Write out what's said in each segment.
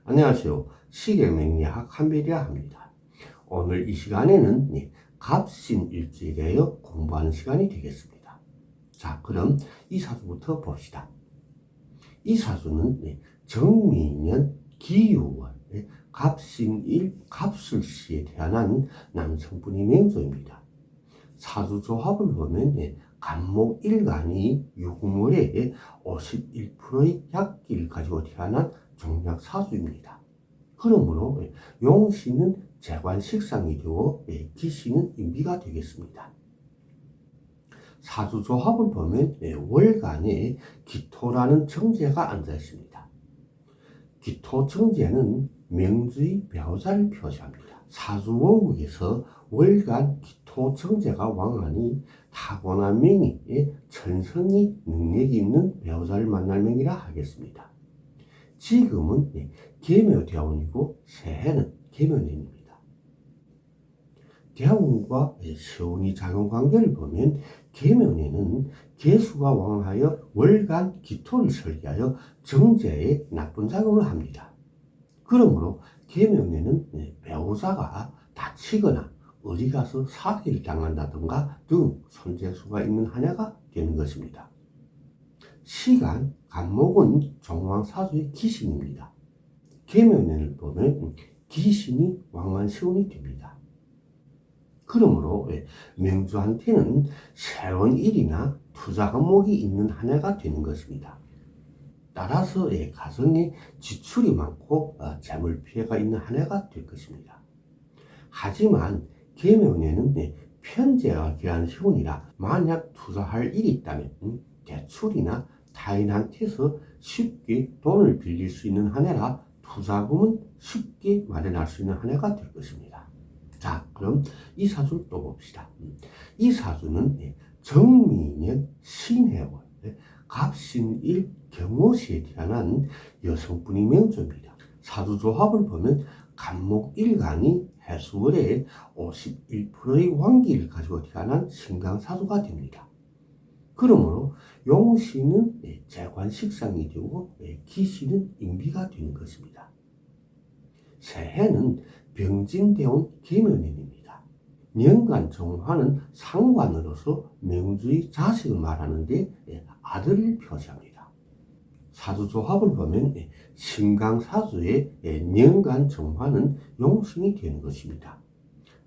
안녕하세요. 시계명리학 한별이라 합니다. 오늘 이 시간에는 갑신일주에 대하여 공부하는 시간이 되겠습니다. 자, 그럼 이 사주부터 봅시다. 이 사주는 정미년 기유월 갑신일 갑술시에 태어난 남성분이 명조입니다. 사주 조합을 보면 간목일간이 육물의 51%의 약기를 가지고 태어난 종략 사주입니다. 그러므로 용신은 재관식상이 되고 기신은 인비가 되겠습니다. 사주 조합을 보면 월간에 기토라는 정제가 앉아 있습니다. 기토 정제는 명주의 배우자를 표시합니다. 사주 원국에서 월간 기토 정제가 왕하니 타고난 명의 천성이 능력이 있는 배우자를 만날 명이라 하겠습니다. 지금은 계묘대운이고 새해는 계묘년입니다. 대운과 세운이 작용관계를 보면 계묘년은 계수가 왕하여 월간 기토를 설계하여 정제에 나쁜 작용을 합니다. 그러므로 계묘년은 배우자가 다치거나 어디 가서 사기를 당한다든가 등 손재수가 있는 한 해가 되는 것입니다. 시간, 간목은 종왕사주의 기신입니다. 계묘년을 보면 기신이 왕한세운이 됩니다. 그러므로 명주한테는 새로운 일이나 투자 항목이 있는 한 해가 되는 것입니다. 따라서 가정에 지출이 많고 재물 피해가 있는 한 해가 될 것입니다. 하지만 계묘년은 편제가 귀한 세운이라 만약 투자할 일이 있다면 대출이나 타인한테서 쉽게 돈을 빌릴 수 있는 한 해라 투자금은 쉽게 마련할 수 있는 한 해가 될 것입니다. 자, 그럼 이 사주를 또 봅시다. 이 사주는 정미년 신해월 갑신일 경호시에 태어난 여성분이 명조입니다. 사주 조합을 보면 간목일간이 해수월에 51%의 왕기를 가지고 태어난 신강사주가 됩니다. 그러므로 용신은 재관식상이 되고 기신은 인비가 되는 것입니다. 새해는 병진대운 계묘년입니다. 년간 정화는 상관으로서 명주의 자식을 말하는데 아들을 표시합니다. 사주조합을 보면 신강사주의 년간 정화는 용신이 되는 것입니다.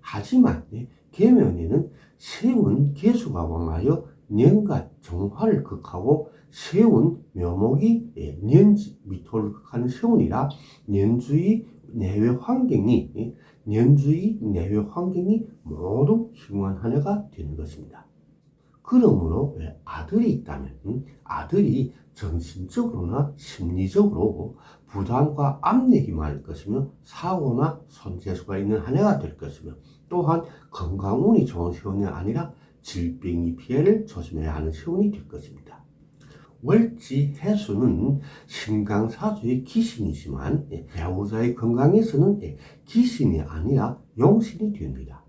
하지만 계묘년은 세운 계수가 왕하여 년간 정화를 극하고 세운 묘목이 년지 미토를 극하는 세운이라 년주의 내외 환경이 모두 흉한 한 해가 되는 것입니다. 그러므로 아들이 있다면 아들이 정신적으로나 심리적으로 부담과 압력이 많을 것이며 사고나 손재수가 있는 한 해가 될 것이며 또한 건강운이 좋은 세운이 아니라 질병이 피해를 조심해야 하는 세운이 될 것입니다. 월지 해수는 신강사주의 기신이지만 배우자의 건강에서는 기신이 아니라 용신이 됩니다.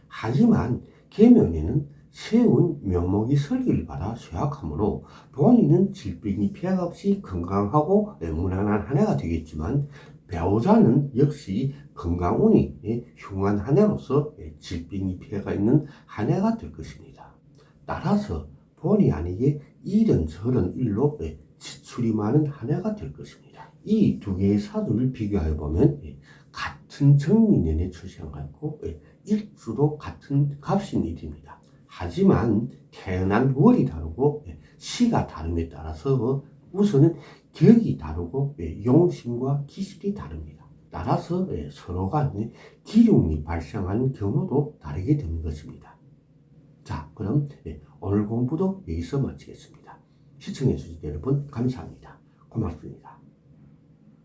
하지만 계묘년은 세운 묘목이 설기를 받아 쇠약하므로 본인은 질병이 피해가 없이 건강하고 무난한 한 해가 되겠지만 배우자는 역시 건강운이 흉한 한 해로서 질병이 피해가 있는 한 해가 될 것입니다. 따라서 본의 아니게 이런저런 일로 지출이 많은 한 해가 될 것입니다. 이 두 개의 사주를 비교해 보면 같은 정미년에 출생한 것 같고 일주도 같은 갑신일입니다. 하지만 태어난 월이 다르고 시가 다름에 따라서 우선은 격이 다르고 용신과 기실이 다릅니다. 따라서 서로 간에 기lum이 발생하는 경우도 다르게 되는 것입니다. 자, 그럼 오늘 공부도 여기서 마치겠습니다. 시청해주신 여러분 감사합니다. 고맙습니다.